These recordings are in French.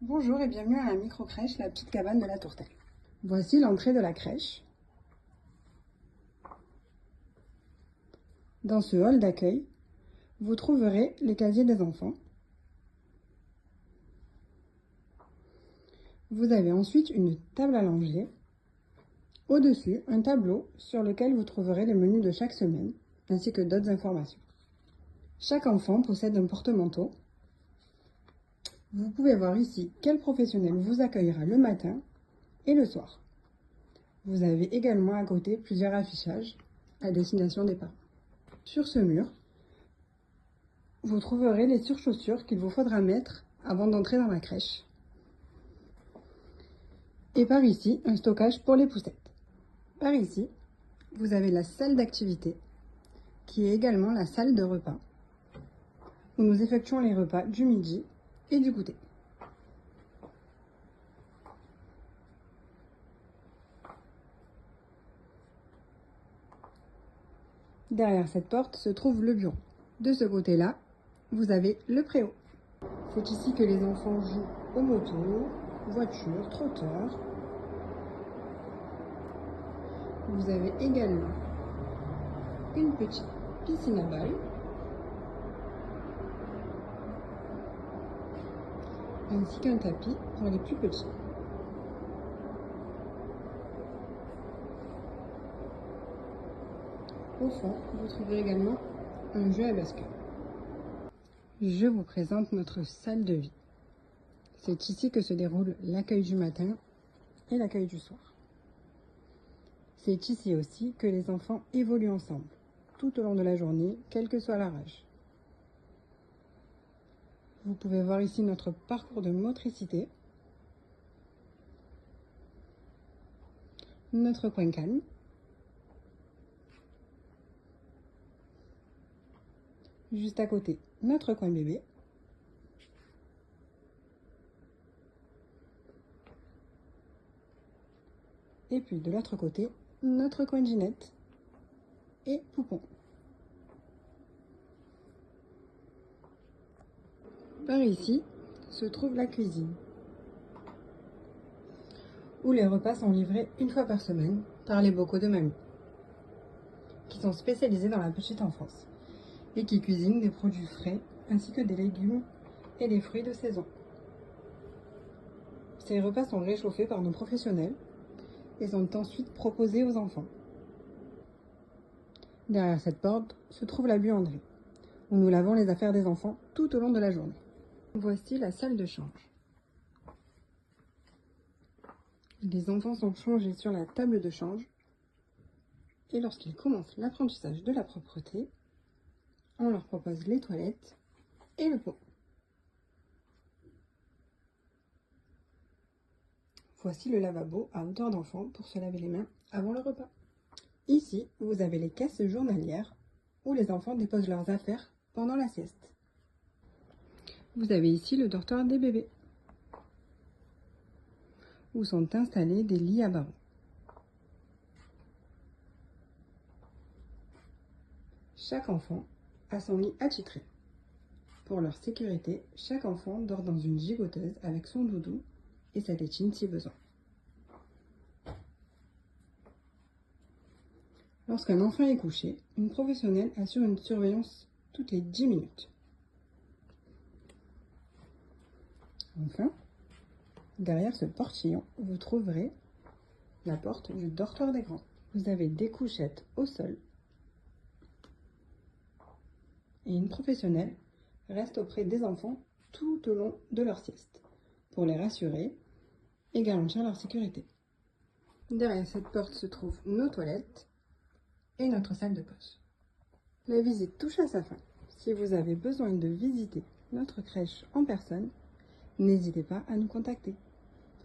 Bonjour et bienvenue à la micro-crèche La Petite Cabane de la Tourtelle. Voici l'entrée de la crèche. Dans ce hall d'accueil, vous trouverez les casiers des enfants. Vous avez ensuite une table à langer. Au-dessus, un tableau sur lequel vous trouverez les menus de chaque semaine, ainsi que d'autres informations. Chaque enfant possède un porte-manteau. Vous pouvez voir ici quel professionnel vous accueillera le matin et le soir. Vous avez également à côté plusieurs affichages à destination des parents. Sur ce mur, vous trouverez les surchaussures qu'il vous faudra mettre avant d'entrer dans la crèche. Et par ici, un stockage pour les poussettes. Par ici, vous avez la salle d'activité, qui est également la salle de repas, où nous effectuons les repas du midi et du goûter. Derrière cette porte se trouve le bureau. De ce côté-là, vous avez le préau. C'est ici que les enfants jouent aux motos, voitures, trotteurs. Vous avez également une petite piscine à balles, ainsi qu'un tapis pour les plus petits. Au fond, vous trouverez également un jeu à bascule. Je vous présente notre salle de vie. C'est ici que se déroule l'accueil du matin et l'accueil du soir. C'est ici aussi que les enfants évoluent ensemble, tout au long de la journée, quel que soit leur âge. Vous pouvez voir ici notre parcours de motricité, notre coin calme, juste à côté, notre coin bébé, et puis de l'autre côté, notre coin Ginette et Poupon. Par ici se trouve la cuisine, où les repas sont livrés une fois par semaine par les bocaux de mamie, qui sont spécialisés dans la petite enfance et qui cuisinent des produits frais ainsi que des légumes et des fruits de saison. Ces repas sont réchauffés par nos professionnels et sont ensuite proposés aux enfants. Derrière cette porte se trouve la buanderie, où nous lavons les affaires des enfants tout au long de la journée. Voici la salle de change. Les enfants sont changés sur la table de change et lorsqu'ils commencent l'apprentissage de la propreté, on leur propose les toilettes et le pot. Voici le lavabo à hauteur d'enfant pour se laver les mains avant le repas. Ici, vous avez les caisses journalières où les enfants déposent leurs affaires pendant la sieste. Vous avez ici le dortoir des bébés, où sont installés des lits à barreaux. Chaque enfant a son lit attitré. Pour leur sécurité, chaque enfant dort dans une gigoteuse avec son doudou et sa tétine si besoin. Lorsqu'un enfant est couché, une professionnelle assure une surveillance toutes les 10 minutes. Enfin, derrière ce portillon, vous trouverez la porte du dortoir des grands. Vous avez des couchettes au sol et une professionnelle reste auprès des enfants tout au long de leur sieste pour les rassurer et garantir leur sécurité. Derrière cette porte se trouvent nos toilettes et notre salle de pause. La visite touche à sa fin. Si vous avez besoin de visiter notre crèche en personne, n'hésitez pas à nous contacter.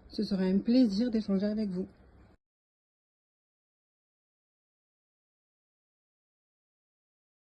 Ce sera un plaisir d'échanger avec vous.